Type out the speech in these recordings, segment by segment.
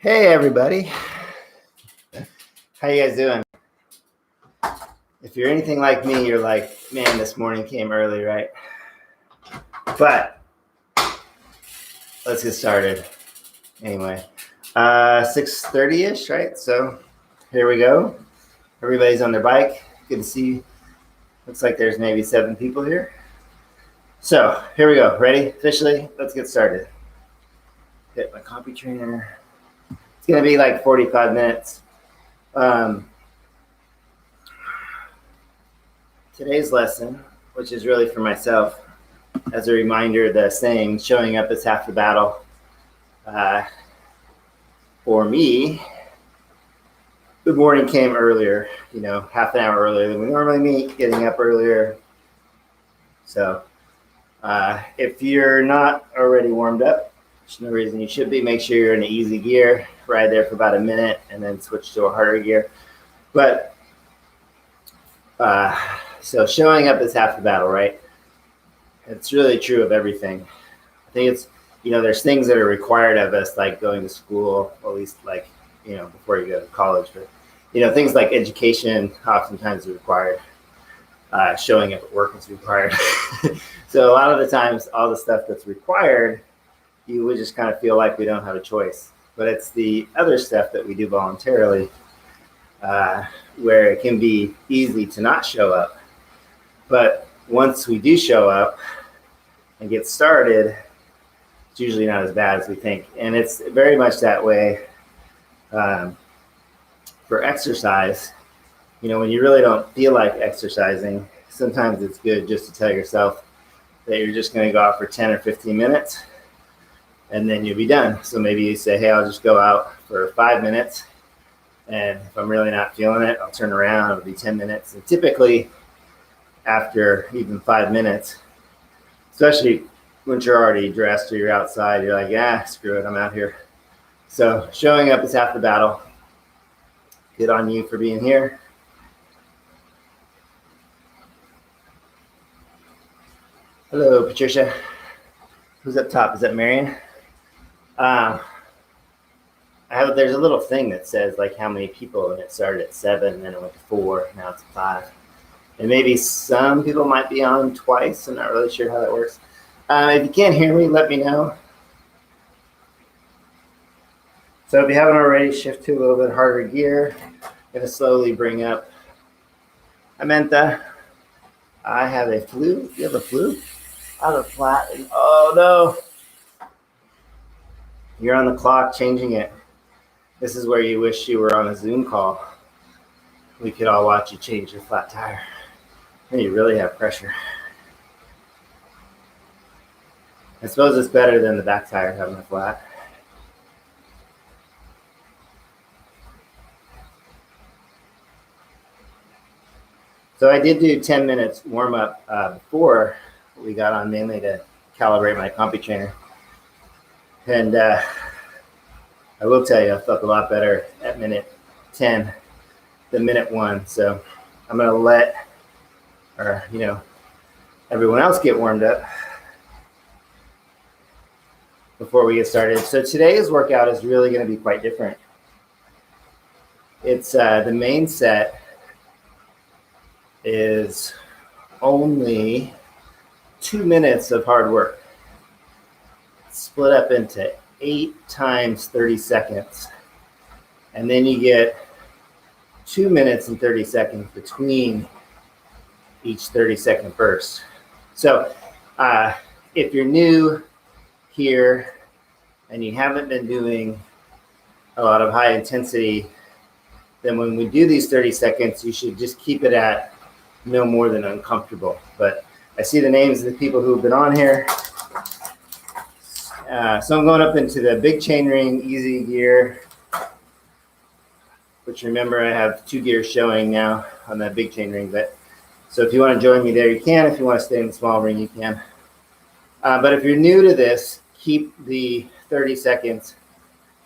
Hey everybody, how you guys doing? If you're anything like me, you're like, man, this morning came early, right? But let's get started. Anyway, 6:30-ish, right? So here we go. Everybody's on their bike. Good to see. Looks like there's maybe 7 people here. So here we go. Ready? Officially, let's get started. Hit my copy trainer. It's gonna be like 45 minutes. Today's lesson, which is really for myself, as a reminder, the saying, showing up is half the battle. For me, the morning came earlier, half an hour earlier than we normally meet, getting up earlier. So if you're not already warmed up, there's no reason you should be. Make sure you're in easy gear, ride there for about a minute, and then switch to a harder gear. But so showing up is half the battle, right? It's really true of everything. I think it's, there's things that are required of us, like going to school, at least like, before you go to college. But, things like education oftentimes are required. Showing up at work is required. So a lot of the times, all the stuff that's required, you would just kind of feel like we don't have a choice. But it's the other stuff that we do voluntarily, where it can be easy to not show up. But once we do show up and get started, it's usually not as bad as we think. And it's very much that way for exercise. When you really don't feel like exercising, sometimes it's good just to tell yourself that you're just going to go out for 10 or 15 minutes and then you'll be done. So maybe you say, hey, I'll just go out for 5 minutes. And if I'm really not feeling it, I'll turn around. It'll be 10 minutes. And typically after even 5 minutes, especially when you're already dressed or you're outside, you're like, screw it, I'm out here. So showing up is half the battle. Good on you for being here. Hello, Patricia. Who's up top? Is that Marion? There's a little thing that says like how many people, and it started at 7, and then it went to 4, now it's 5. And maybe some people might be on twice. I'm not really sure how that works. If you can't hear me, let me know. So if you haven't already, shift to a little bit harder gear. I'm going to slowly bring up Amenta. I have a flu. You have a flu? I have a flat. Oh, no. You're on the clock changing it. This is where you wish you were on a Zoom call. We could all watch you change your flat tire. And you really have pressure. I suppose it's better than the back tire having a flat. So I did do 10 minutes warm up before we got on, mainly to calibrate my compi trainer. And I will tell you, I felt a lot better at minute 10 than minute 1. So I'm going to let everyone else get warmed up before we get started. So today's workout is really going to be quite different. It's the main set is only 2 minutes of hard work, split up into 8 times 30 seconds. And then you get 2 minutes and 30 seconds between each 30-second burst. So if you're new here and you haven't been doing a lot of high intensity, then when we do these 30 seconds, you should just keep it at no more than uncomfortable. But I see the names of the people who have been on here. So I'm going up into the big chain ring easy gear, which remember I have 2 gears showing now on that big chain ring. So if you want to join me there, you can. If you want to stay in the small ring, you can. But if you're new to this, keep the 30 seconds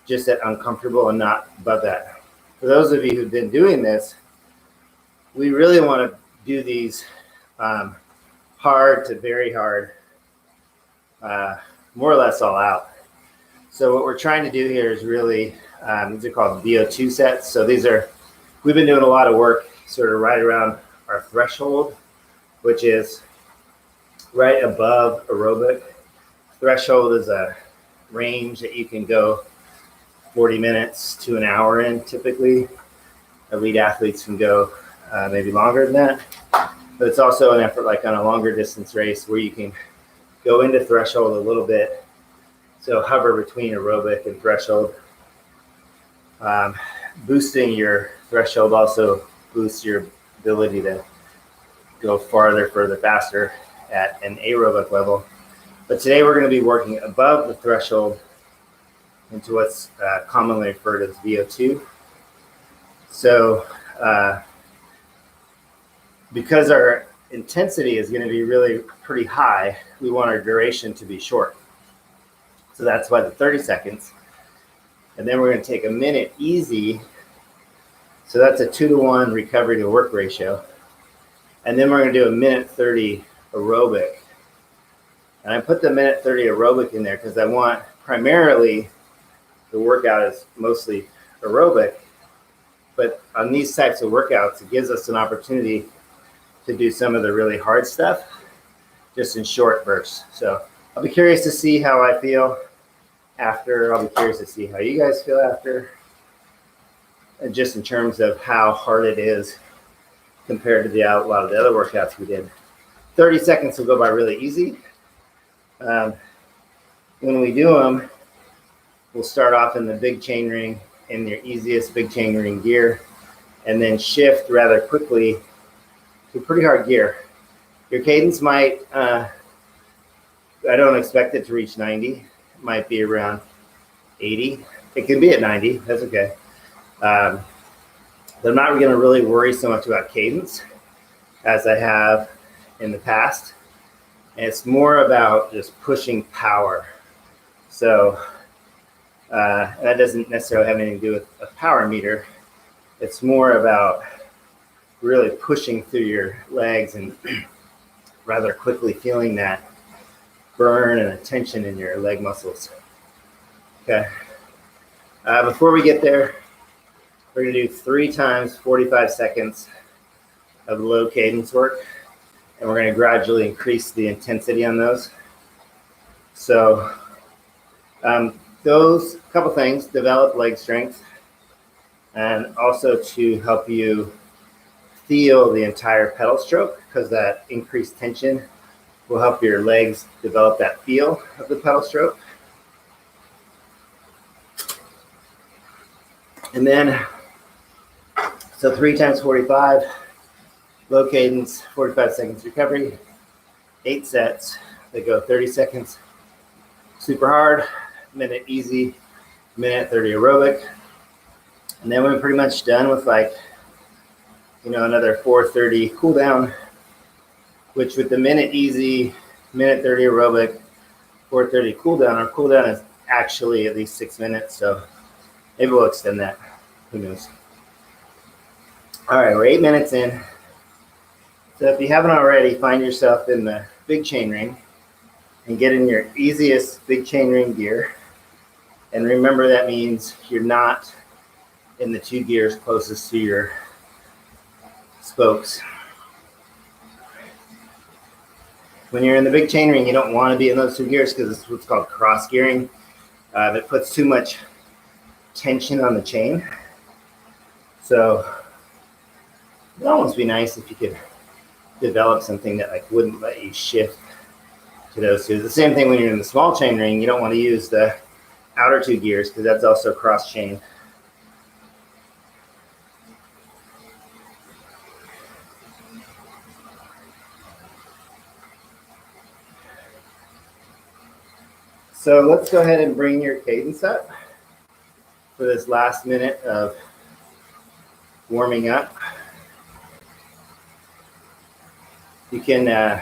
just at uncomfortable and not above that. For those of you who've been doing this, we really want to do these hard to very hard, more or less all out. So what we're trying to do here is really These are called VO2 sets. So we've been doing a lot of work sort of right around our threshold, which is right above aerobic. Threshold is a range that you can go 40 minutes to an hour in typically. Elite athletes can go maybe longer than that. But it's also an effort like on a longer distance race where you can go into threshold a little bit. So hover between aerobic and threshold. Boosting your threshold also boosts your ability to go farther, further, faster at an aerobic level. But today we're going to be working above the threshold into what's commonly referred as VO2. So because our intensity is going to be really pretty high, we want our duration to be short. So that's why the 30 seconds. And then we're going to take a minute easy. So that's a 2-to-1 recovery to work ratio. And then we're going to do a minute 30 aerobic. And I put the minute 30 aerobic in there because I want primarily the workout is mostly aerobic. But on these types of workouts, it gives us an opportunity to do some of the really hard stuff just in short bursts. So I'll be curious to see how I feel after. I'll be curious to see how you guys feel after. And just in terms of how hard it is compared to a lot of the other workouts we did. 30 seconds will go by really easy. When we do them, we'll start off in the big chain ring in your easiest big chain ring gear, and then shift rather quickly to pretty hard gear. Your cadence might, I don't expect it to reach 90. It might be around 80. It can be at 90, that's okay. I'm not going to really worry so much about cadence as I have in the past. And it's more about just pushing power. So that doesn't necessarily have anything to do with a power meter. It's more about really pushing through your legs and rather quickly feeling that burn and a tension in your leg muscles. Okay. Before we get there, we're going to do 3 times 45 seconds of low cadence work, and we're going to gradually increase the intensity on those. So those couple things, develop leg strength, and also to help you feel the entire pedal stroke, because that increased tension will help your legs develop that feel of the pedal stroke. And then, so 3 times 45, low cadence, 45 seconds recovery, 8 sets. They go 30 seconds, super hard, minute easy, minute 30 aerobic. And then we're pretty much done with another 4:30 cool down, which with the minute easy, minute 30 aerobic, 4:30 cool down. Our cool down is actually at least 6 minutes, so maybe we'll extend that. Who knows? All right, we're 8 minutes in. So if you haven't already, find yourself in the big chain ring and get in your easiest big chain ring gear. And remember, that means you're not in the 2 gears closest to your spokes. When you're in the big chain ring, you don't want to be in those 2 gears because it's what's called cross gearing. It puts too much tension on the chain. So it'd almost be nice if you could develop something that wouldn't let you shift to those 2. The same thing when you're in the small chain ring, you don't want to use the outer 2 gears because that's also cross chain. So let's go ahead and bring your cadence up for this last minute of warming up. You can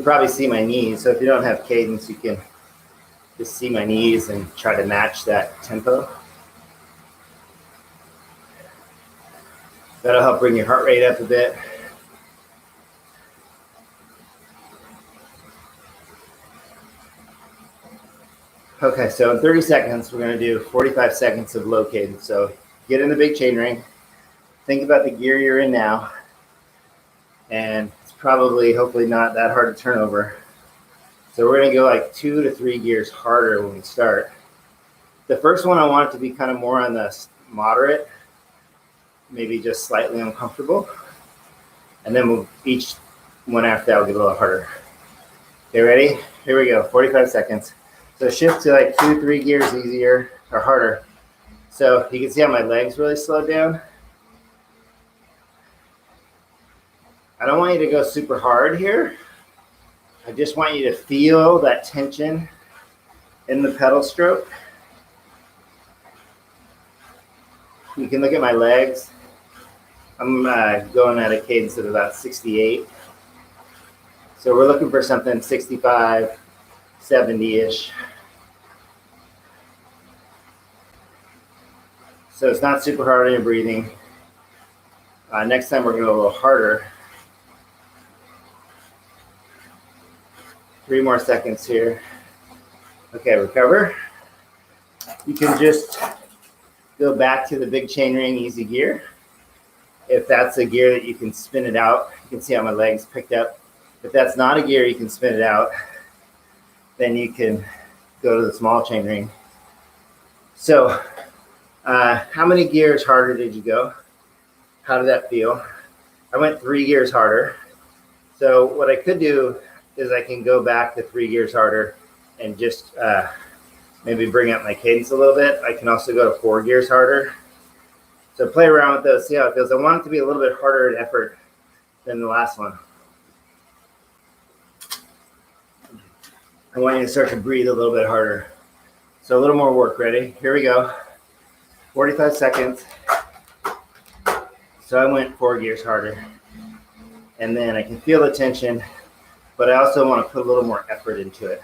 probably see my knees. So if you don't have cadence, you can just see my knees and try to match that tempo. That'll help bring your heart rate up a bit. Okay, so in 30 seconds, we're going to do 45 seconds of low cadence. So get in the big chain ring. Think about the gear you're in now. And it's probably, hopefully not that hard to turn over. So we're going to go like 2 to 3 gears harder when we start. The first one, I want it to be kind of more on the moderate, maybe just slightly uncomfortable. And then each one after that will get a little harder. Okay, ready? Here we go, 45 seconds. So shift to like 2, 3 gears easier or harder. So you can see how my legs really slowed down. I don't want you to go super hard here. I just want you to feel that tension in the pedal stroke. You can look at my legs. I'm going at a cadence of about 68. So we're looking for something 65, 70-ish. So it's not super hard on your breathing. Next time we're going to go a little harder. 3 more seconds here. Okay, recover. You can just go back to the big chain ring easy gear. If that's a gear that you can spin it out, you can see how my legs picked up. If that's not a gear you can spin it out, then you can go to the small chain ring. So how many gears harder did you go? How did that feel? I went 3 gears harder. So what I could do is I can go back to 3 gears harder and just maybe bring up my cadence a little bit. I can also go to 4 gears harder. So play around with those, see how it feels. I want it to be a little bit harder in effort than the last one. I want you to start to breathe a little bit harder. So a little more work, ready? Here we go. 45 seconds. So I went 4 gears harder. And then I can feel the tension, but I also want to put a little more effort into it.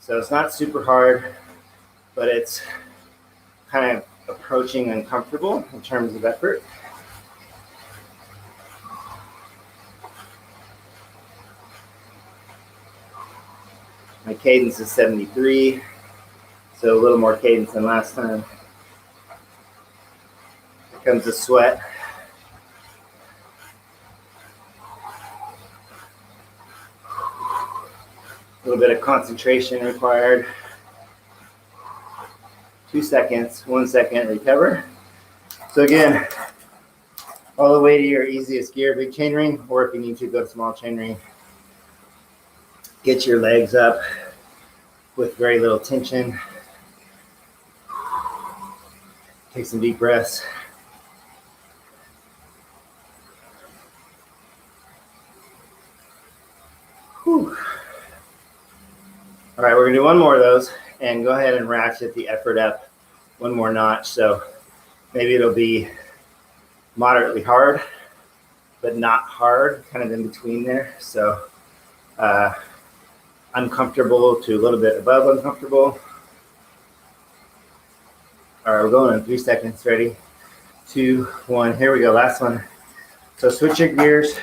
So it's not super hard, but it's kind of approaching uncomfortable in terms of effort. My cadence is 73, so a little more cadence than last time. Here comes the sweat. A little bit of concentration required. 2 seconds, 1 second, recover. So again, all the way to your easiest gear, big chain ring, or if you need to, go to small chain ring. Get your legs up with very little tension. Take some deep breaths. Whew. All right, we're gonna do one more of those and go ahead and ratchet the effort up one more notch. So maybe it'll be moderately hard, but not hard, kind of in between there. So uncomfortable to a little bit above uncomfortable. All right, we're going in 3 seconds. Ready? 2, 1. Here we go. Last one. So switch your gears.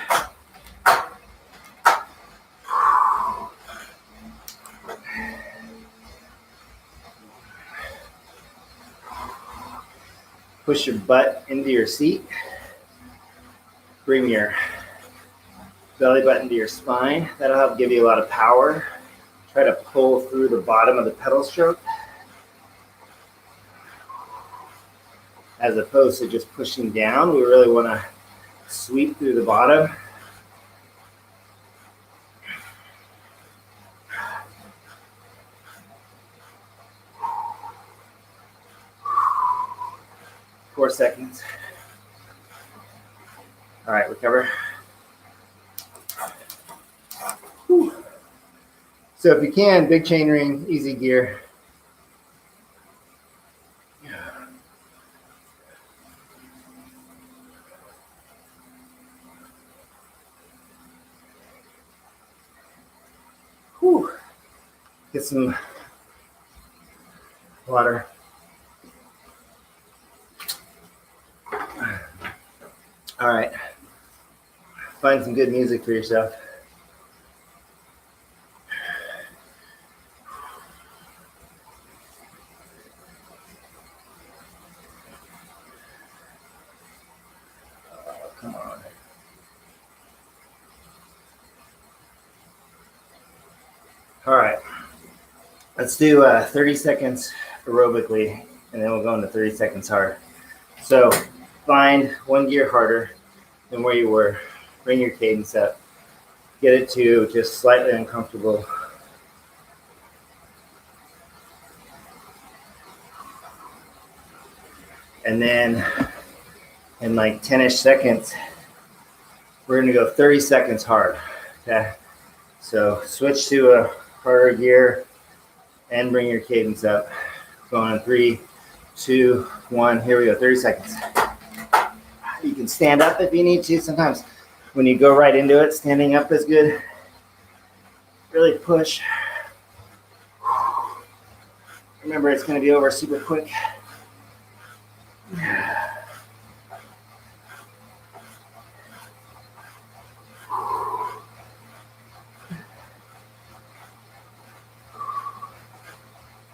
Push your butt into your seat. Bring your belly button to your spine. That'll help give you a lot of power. Try to pull through the bottom of the pedal stroke, as opposed to just pushing down. We really want to sweep through the bottom. Four seconds. All right, recover. Whew. So if you can, big chain ring, easy gear. Whew. Get some water. All right. Find some good music for yourself. All right, let's do 30 seconds aerobically, and then we'll go into 30 seconds hard. So find one gear harder than where you were. Bring your cadence up. Get it to just slightly uncomfortable. And then in like 10-ish seconds, we're gonna go 30 seconds hard, okay? So switch to a harder gear and bring your cadence up. Going on 3, 2, 1, here we go, 30 seconds. You can stand up if you need to. Sometimes when you go right into it, standing up is good. Really push. Remember, it's gonna be over super quick.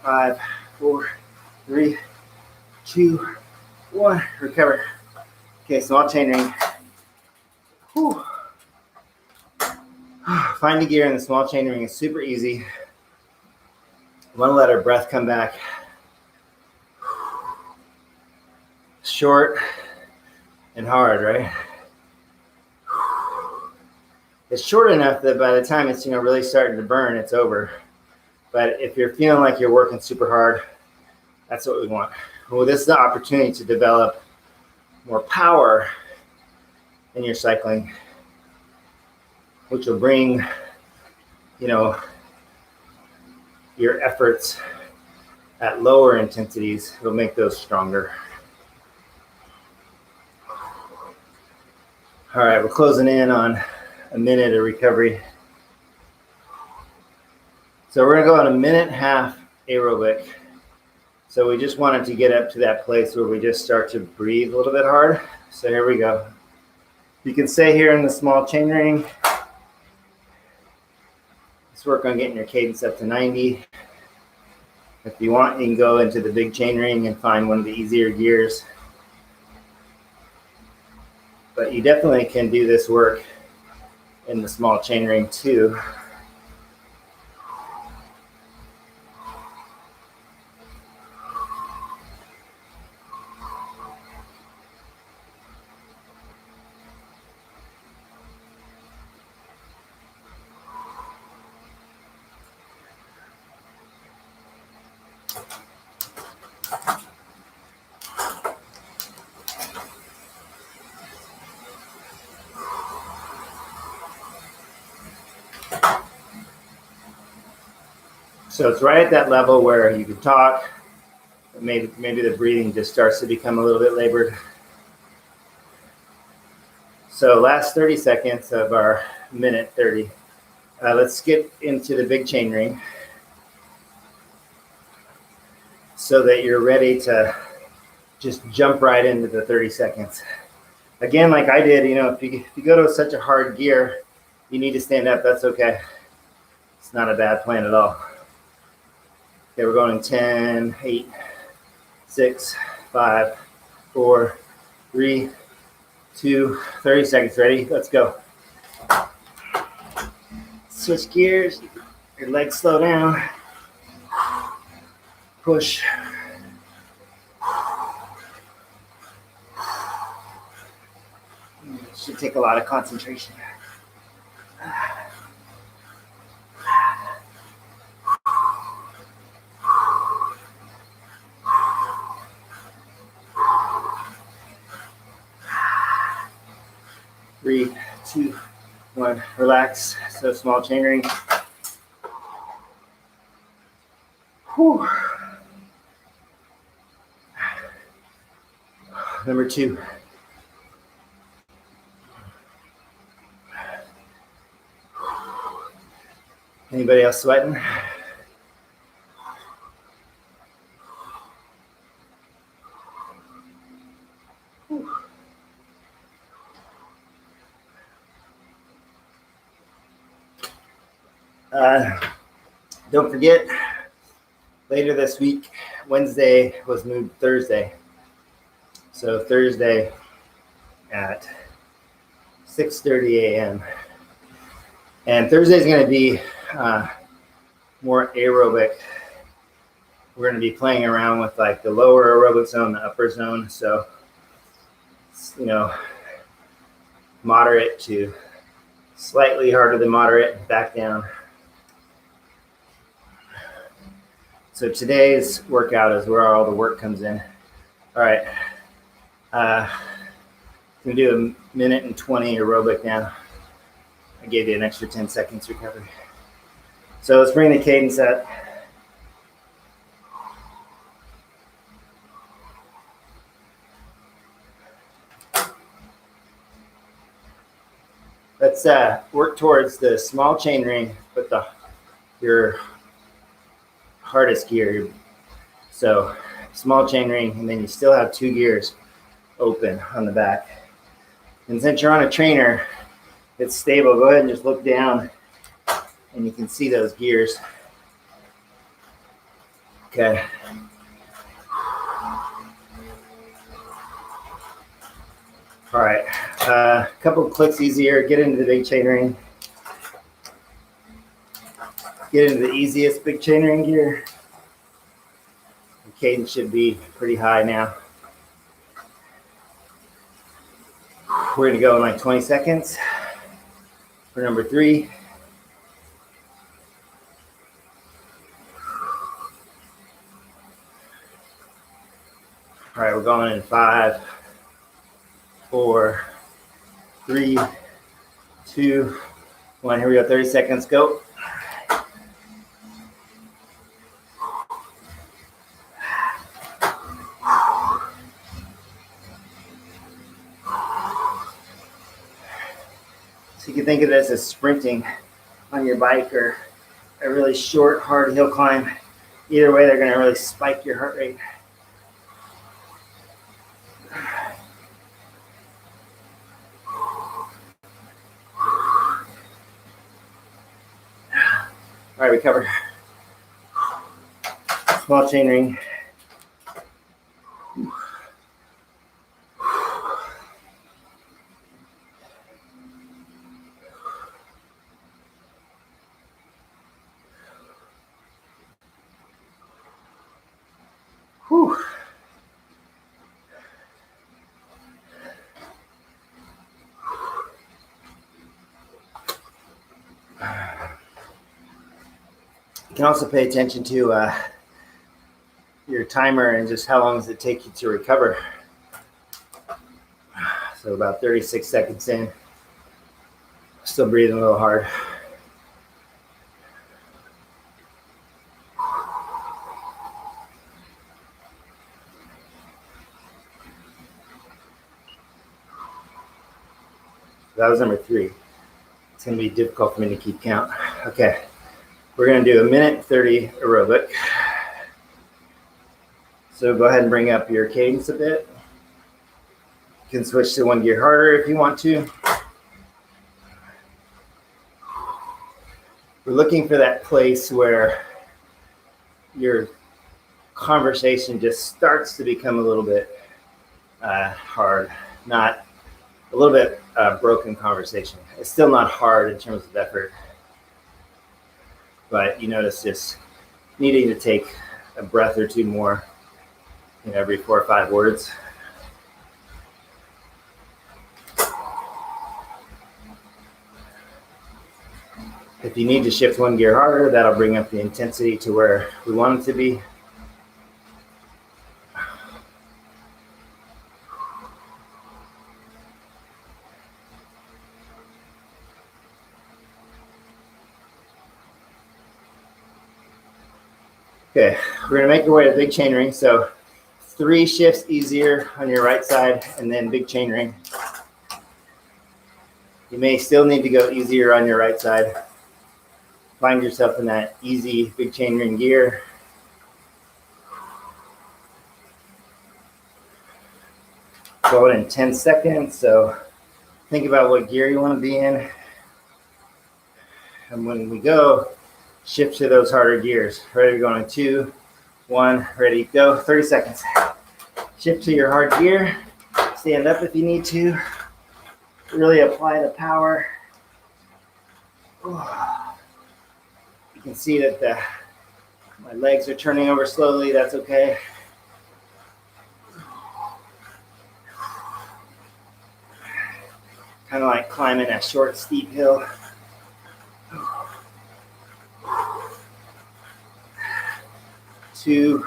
5, 4, 3, 2, 1. Recover. Okay, small chain ring. Whew. Find a gear in the small chain ring is super easy. We want to let our breath come back. Short and hard, right? It's short enough that by the time it's really starting to burn, it's over. But if you're feeling like you're working super hard, that's what we want. Well, this is the opportunity to develop more power in your cycling, which will bring, your efforts at lower intensities. It'll make those stronger. All right, we're closing in on a minute of recovery. So we're gonna go on a minute and a half aerobic. So we just wanted to get up to that place where we just start to breathe a little bit hard. So here we go. You can stay here in the small chain ring. Let's work on getting your cadence up to 90. If you want, you can go into the big chain ring and find one of the easier gears. But you definitely can do this work in the small chain ring too. So it's right at that level where you can talk, but maybe the breathing just starts to become a little bit labored. So last 30 seconds of our minute 30. Let's get into the big chain ring so that you're ready to just jump right into the 30 seconds. Again, like I did, if you go to such a hard gear, you need to stand up, that's okay. It's not a bad plan at all. Okay, we're going in 10, 8, 6, 5, 4, 3, 2, 30 seconds. Ready? Let's go. Switch gears. Your legs slow down. Push. Should take a lot of concentration. 3, 2, 1. Relax. So small chain ring. Whew. Number 2. Anybody else sweating? Don't forget, later this week, Wednesday was moved Thursday. So Thursday at 6:30 a.m. And Thursday is going to be more aerobic. We're going to be playing around with like the lower aerobic zone, the upper zone. So, you know, moderate to slightly harder than moderate, back down. So today's workout is where all the work comes in. All right. I'm going to do a minute and 20 aerobic now. I gave you an extra 10 seconds recovery. So let's bring the cadence up. Let's work towards the small chain ring, but your hardest gear. So small chain ring, and then you still have 2 gears open on the back. And since you're on a trainer, it's stable. Go ahead and just look down, and you can see those gears. Okay. All right, a couple of clicks easier. Get into the big chain ring. Get into the easiest big chain ring gear. The cadence should be pretty high now. We're gonna go in like 20 seconds for number 3. All right, we're going in 5, 4, 3, 2, 1. Here we go. 30 seconds. Go. So you can think of this as sprinting on your bike or a really short, hard hill climb. Either way, they're going to really spike your heart rate. All right, recover. Small chain ring. Whew. You can also pay attention to your timer and just how long does it take you to recover. So about 36 seconds in. Still breathing a little hard. That was number 3. It's going to be difficult for me to keep count. Okay. We're going to do a minute 30 aerobic. So go ahead and bring up your cadence a bit. You can switch to 1 gear harder if you want to. We're looking for that place where your conversation just starts to become a little bit hard, not a little bit broken conversation. It's still not hard in terms of effort, but you notice just needing to take a breath or 2 more in every 4 or 5 words. If you need to shift 1 gear harder, that'll bring up the intensity to where we want it to be. Okay, we're gonna make our way to big chain ring. So 3 shifts easier on your right side and then big chain ring. You may still need to go easier on your right side. Find yourself in that easy big chain ring gear. Going in 10 seconds. So think about what gear you want to be in. And when we go, shift to those harder gears. Ready, going in 2, 1, ready, go. 30 seconds. Shift to your hard gear. Stand up if you need to. Really apply the power. can see that my legs are turning over slowly. That's okay. Kind of like climbing a short, steep hill. 2,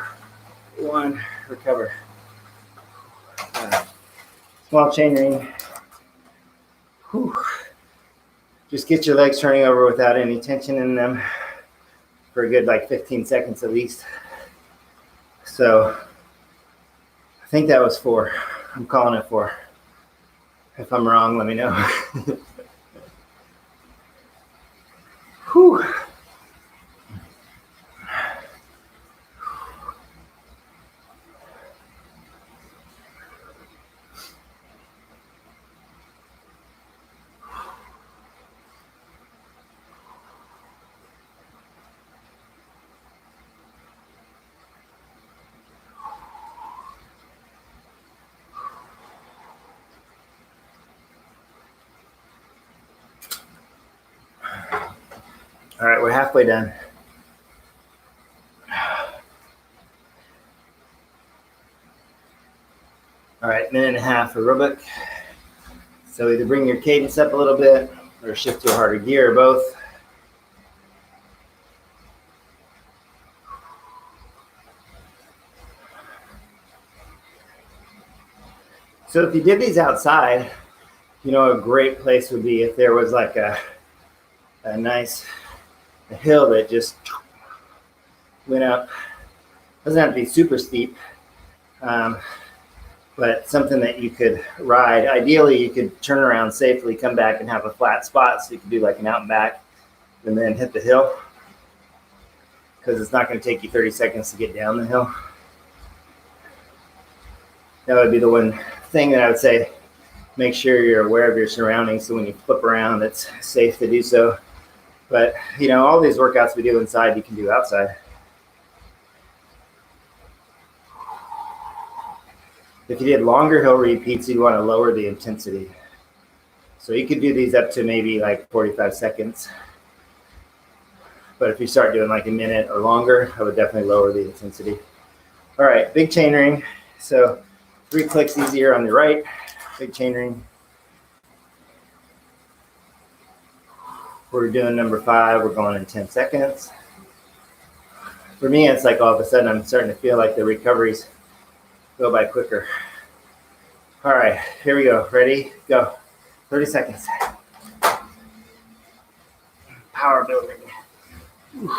1, recover. Small chain ring. Whew. Just get your legs turning over without any tension in them for a good like 15 seconds at least. So I think that was 4. I'm calling it 4. If I'm wrong, let me know. Whew. All right, we're halfway done. All right, 1.5 aerobic. So either bring your cadence up a little bit or shift to a harder gear or both. So if you did these outside, you know, a great place would be if there was like a nice hill that just went up. Doesn't have to be super steep, but something that you could ride. Ideally, you could turn around safely, come back and have a flat spot so you could do like an out and back and then hit the hill, because it's not going to take you 30 seconds to get down the hill. That would be the one thing that I would say. Make sure you're aware of your surroundings so when you flip around, it's safe to do so. But, you know, all these workouts we do inside, you can do outside. If you did longer hill repeats, you'd want to lower the intensity. So you could do these up to maybe like 45 seconds. But if you start doing like a minute or longer, I would definitely lower the intensity. All right, big chain ring. So 3 clicks easier on your right. Big chain ring. We're doing number 5. We're going in 10 seconds. For me, it's like all of a sudden I'm starting to feel like the recoveries go by quicker. All right, here we go. Ready? Go. 30 seconds. Power building. Oof.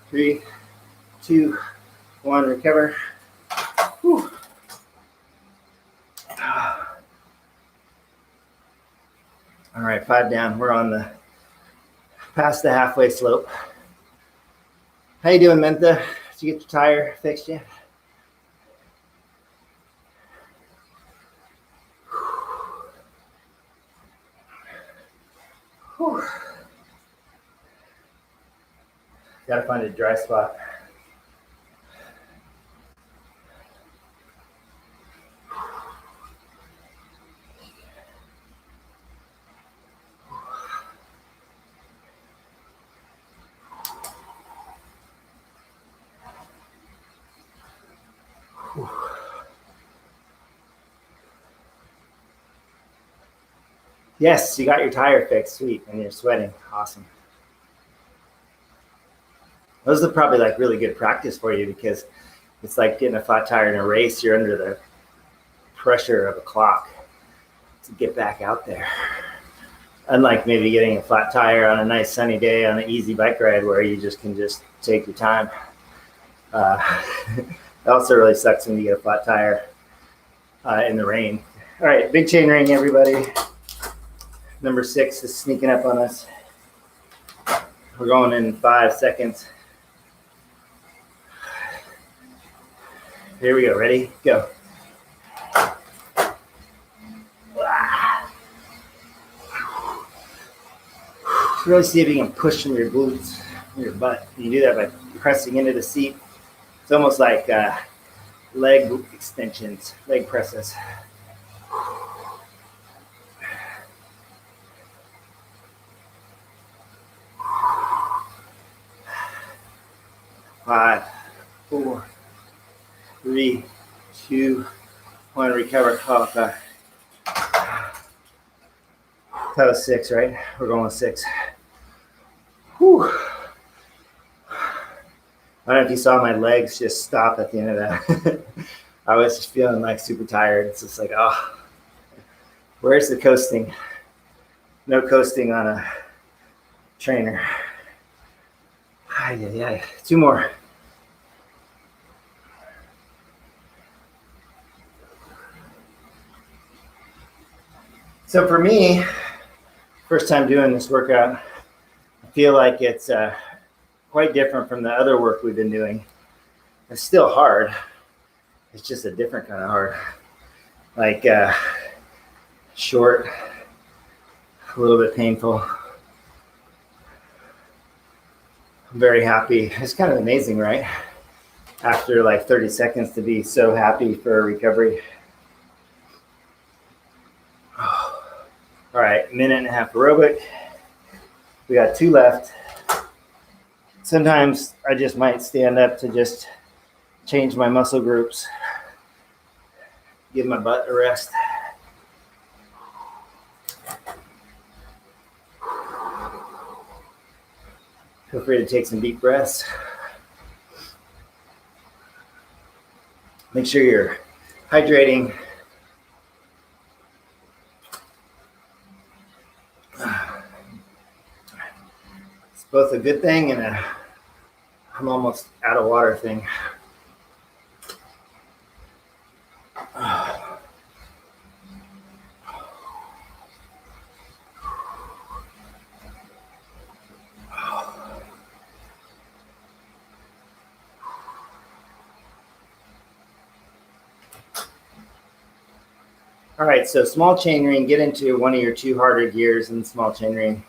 3, 2, 1, recover. Whew. All right, 5 down. We're on past the halfway slope. How you doing, Mentha? Did you get your tire fixed yet? Whew. Gotta find a dry spot. Whew. Yes, you got your tire fixed. Sweet. And you're sweating. Awesome. Those are probably like really good practice for you, because it's like getting a flat tire in a race. You're under the pressure of a clock to get back out there. Unlike maybe getting a flat tire on a nice sunny day on an easy bike ride where you just can just take your time. It also really sucks when you get a flat tire in the rain. All right, big chain ring, everybody. Number 6 is sneaking up on us. We're going in 5 seconds. Here we go. Ready? Go. Really see if you can push from your glutes, from your butt. You do that by pressing into the seat. It's almost like leg extensions, leg presses. 5, 4, 3, 2, 1. Recover. Oh, God. That was 6, right? We're going with 6. Whew. I don't know if you saw my legs just stop at the end of that. I was just feeling like super tired. It's just like, oh, where's the coasting? No coasting on a trainer. Yeah. 2 more. So for me, first time doing this workout, I feel like it's quite different from the other work we've been doing. It's still hard. It's just a different kind of hard. Like short, a little bit painful. I'm very happy. It's kind of amazing, right? After like 30 seconds to be so happy for a recovery. All right, 1.5 minutes aerobic. We got 2 left. Sometimes I just might stand up to just change my muscle groups. Give my butt a rest. Feel free to take some deep breaths. Make sure you're hydrating. It's both a good thing and I'm almost out of water thing. All right, so small chain ring, get into one of your 2 harder gears in the small chain ring.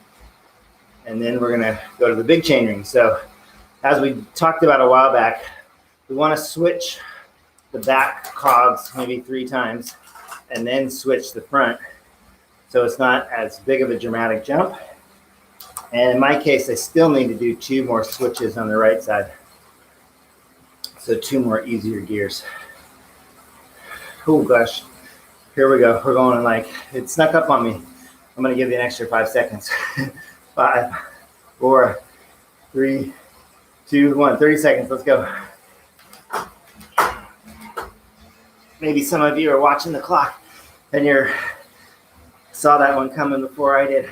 And then we're gonna go to the big chain ring. So as we talked about a while back, we wanna switch the back cogs maybe 3 times and then switch the front. So it's not as big of a dramatic jump. And in my case, I still need to do 2 more switches on the right side. So 2 more easier gears. Oh gosh. Here we go. We're going like, it snuck up on me. I'm going to give you an extra 5 seconds. 5, 4, 3, 2, 1. 30 seconds. Let's go. Maybe some of you are watching the clock and you saw that one coming before I did.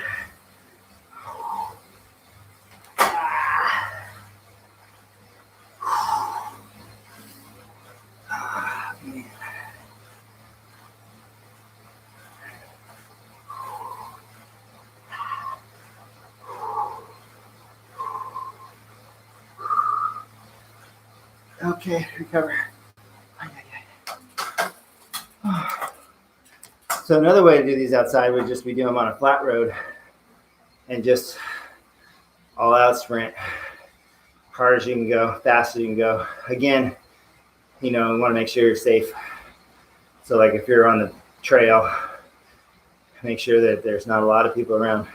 Okay, recover. So another way to do these outside would just be doing them on a flat road and just all out sprint. Hard as you can go, fast as you can go. Again, you know, you want to make sure you're safe. So like if you're on the trail, make sure that there's not a lot of people around.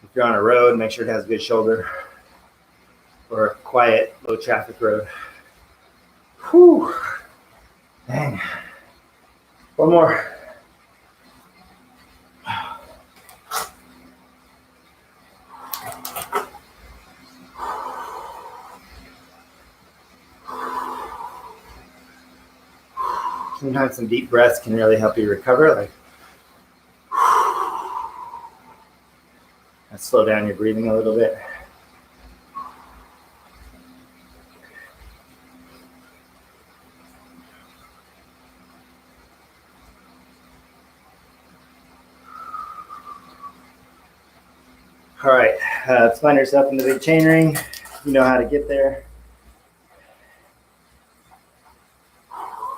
If you're on a road, make sure it has a good shoulder or a quiet, low traffic road. Whew. Dang. One more. Sometimes some deep breaths can really help you recover. Like, let's slow down your breathing a little bit. All right, let's find yourself in the big chain ring. You know how to get there.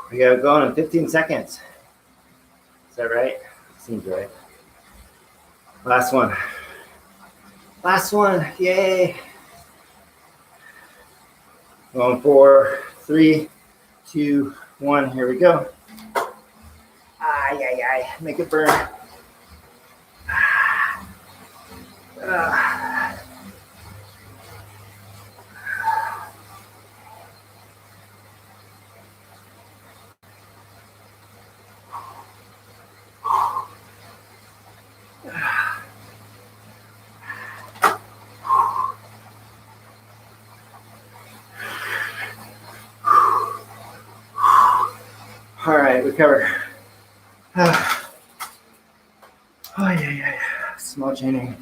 We got going in 15 seconds. Is that right? Seems right. Last one. Last one, yay. Going for 3, 2, 1, here we go. Ay, ay, ay, make it burn. All right, recover. Oh, yeah, yeah. Small chaining.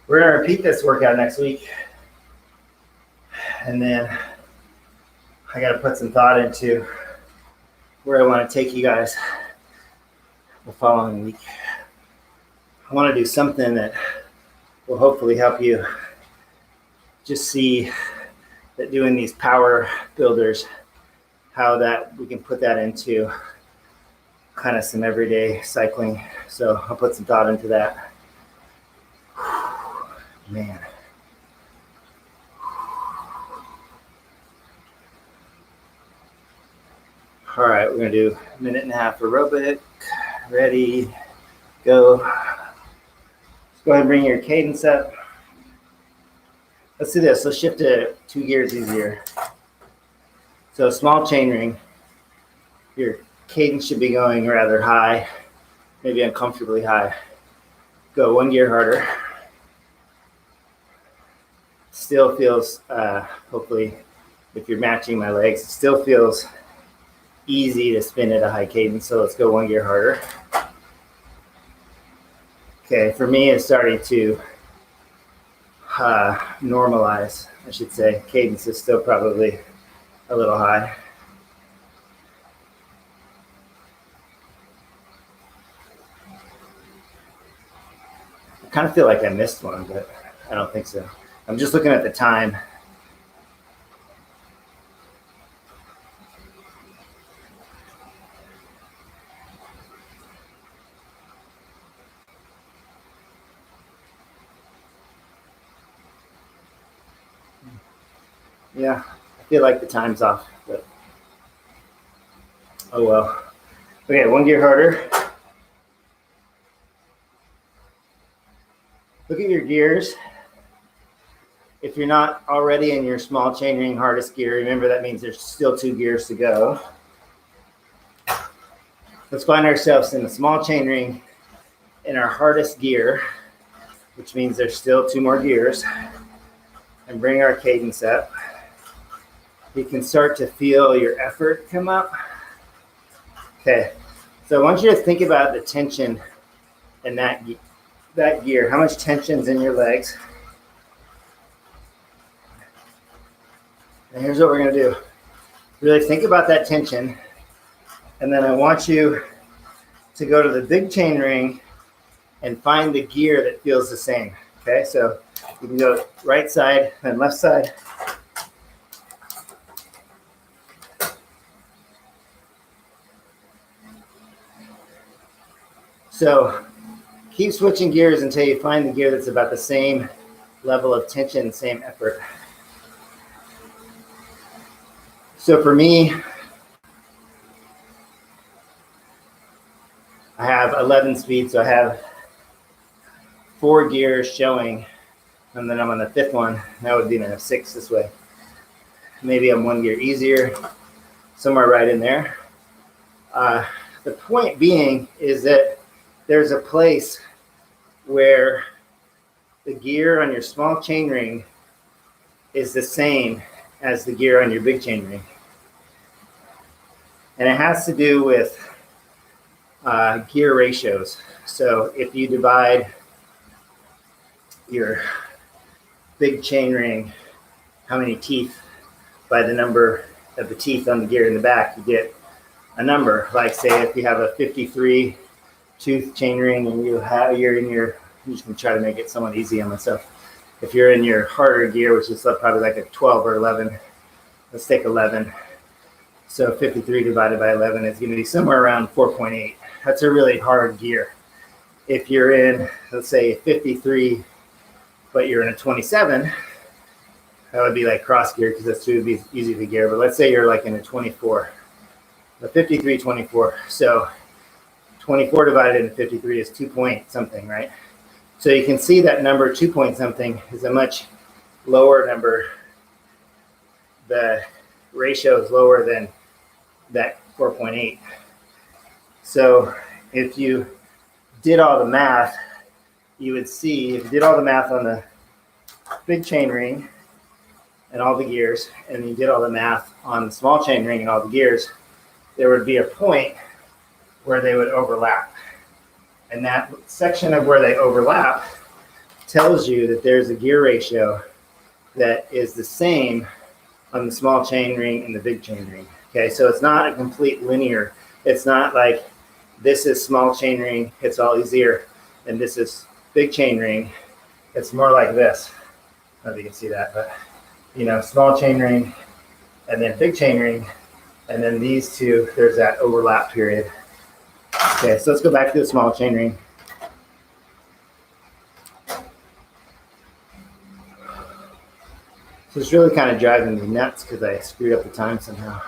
We're gonna repeat this workout next week, and then I gotta put some thought into where I want to take you guys the following week. I want to do something that will hopefully help you just see that doing these power builders, how that we can put that into kind of some everyday cycling. So I'll put some thought into that. Man. All right, we're gonna do a minute and a half aerobic. Ready, go. Let's go ahead and bring your cadence up. Let's do this. Let's shift to 2 gears easier. So small chain ring. Your cadence should be going rather high, maybe uncomfortably high. Go 1 gear harder. Still feels, hopefully, if you're matching my legs, it still feels easy to spin at a high cadence. So let's go 1 gear harder. Okay, for me, it's starting to normalize, I should say. Cadence is still probably a little high. I kind of feel like I missed one, but I don't think so. I'm just looking at the time. Yeah, I feel like the time's off, but oh well. Okay, 1 gear harder. Look at your gears. If you're not already in your small chain ring hardest gear, remember that means there's still 2 gears to go. Let's find ourselves in the small chain ring in our hardest gear, which means there's still 2 more gears, and bring our cadence up. You can start to feel your effort come up. Okay, so I want you to think about the tension in that gear. How much tension's in your legs? And here's what we're gonna do. Really think about that tension, and then I want you to go to the big chain ring and find the gear that feels the same. Okay, so you can go right side and left side. So keep switching gears until you find the gear that's about the same level of tension, same effort. So for me, I have 11 speed, so I have 4 gears showing, and then I'm on the 5th one. That would be a 6 this way. Maybe I'm 1 gear easier, somewhere right in there. The point being is that there's a place where the gear on your small chain ring is the same as the gear on your big chain ring. And it has to do with gear ratios. So if you divide your big chain ring, how many teeth, by the number of the teeth on the gear in the back, you get a number. Like say if you have a 53 tooth chain ring and you're in your, I'm just gonna try to make it somewhat easy on myself. If you're in your harder gear, which is probably like a 12 or 11, let's take 11. So 53 divided by 11 is going to be somewhere around 4.8. That's a really hard gear. If you're in, let's say 53, but you're in a 27, that would be like cross gear because that's too easy to gear. But let's say you're like in a 24, a 53, 24. So 24 divided into 53 is 2 point something, right? So you can see that number 2 point something is a much lower number. The ratio is lower than that 4.8. So if you did all the math, you would see, if you did all the math on the big chain ring and all the gears, and you did all the math on the small chain ring and all the gears, there would be a point where they would overlap. And that section of where they overlap tells you that there's a gear ratio that is the same on the small chain ring and the big chain ring. Okay, so it's not a complete linear. It's not like this is small chain ring, it's all easier, and this is big chain ring. It's more like this. I don't know if you can see that, but you know, small chain ring and then big chain ring, and then these two, there's that overlap period. Okay, so let's go back to the small chain ring. So it's really kind of driving me nuts because I screwed up the time somehow.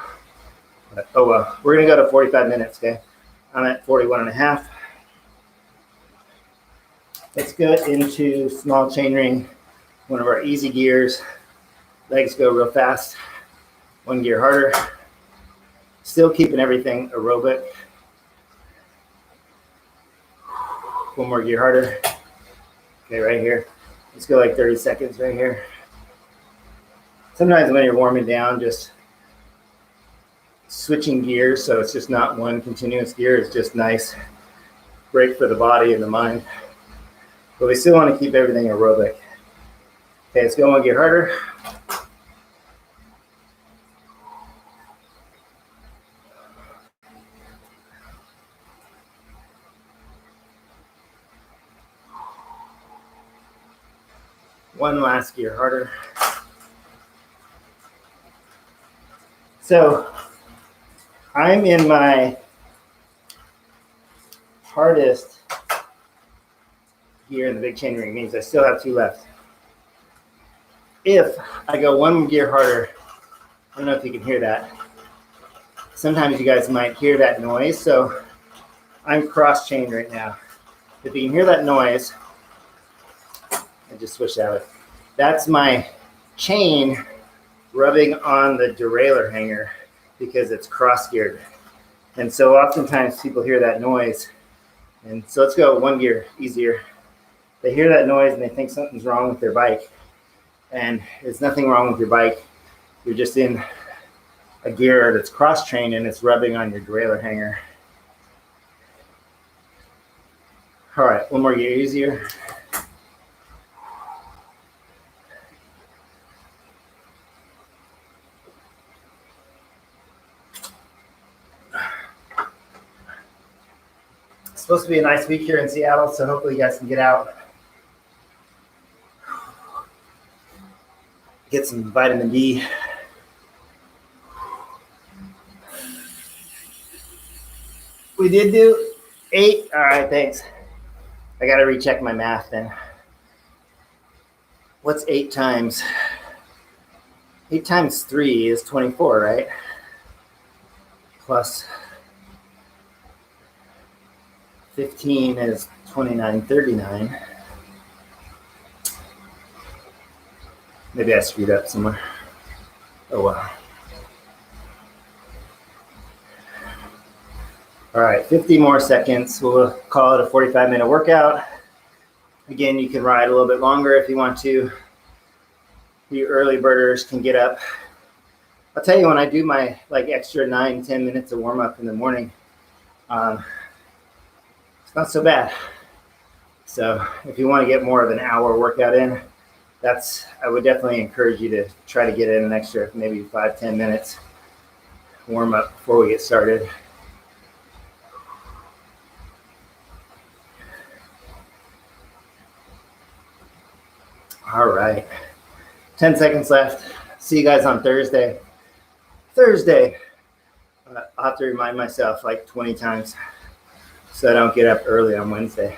But, oh well, we're gonna go to 45 minutes, okay? I'm at 41 and a half. Let's go into small chain ring, one of our easy gears. Legs go real fast, one gear harder. Still keeping everything aerobic. One more gear harder. Okay, right here. Let's go like 30 seconds right here. Sometimes when you're warming down, just switching gears, so it's just not one continuous gear. It's just nice break for the body and the mind. But we still want to keep everything aerobic. Okay, let's go one gear harder. One last gear harder. So I'm in my hardest gear in the big chain ring, means I still have 2 left. If I go one gear harder, I don't know if you can hear that. Sometimes you guys might hear that noise. So I'm cross chained right now. If you can hear that noise, I just switched out. That's my chain rubbing on the derailleur hanger because it's cross geared. And so oftentimes people hear that noise. And so let's go one gear easier. They hear that noise and they think something's wrong with their bike. And there's nothing wrong with your bike. You're just in a gear that's cross trained and it's rubbing on your derailleur hanger. All right, one more gear easier. It's supposed to be a nice week here in Seattle, so hopefully you guys can get out. Get some vitamin D. We did do 8. All right, thanks. I got to recheck my math then. What's 8 times? 8 times 3 is 24, right? Plus 15 is 2939. Maybe I screwed up somewhere. Oh well. All right, 50 more seconds. We'll call it a 45-minute workout. Again, you can ride a little bit longer if you want to. You early birders can get up. I'll tell you, when I do my extra 9-10 minutes of warm up in the morning, it's not so bad. So if you want to get more of an hour workout in, I would definitely encourage you to try to get in an extra maybe 5-10 minutes warm up before we get started. All right. 10 seconds left. See you guys on Thursday. I'll have to remind myself like 20 times so I don't get up early on Wednesday.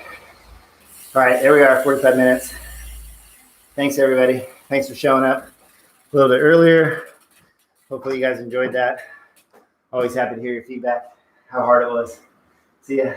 All right, there we are, 45 minutes. Thanks, everybody. Thanks for showing up a little bit earlier. Hopefully you guys enjoyed that. Always happy to hear your feedback, how hard it was. See ya.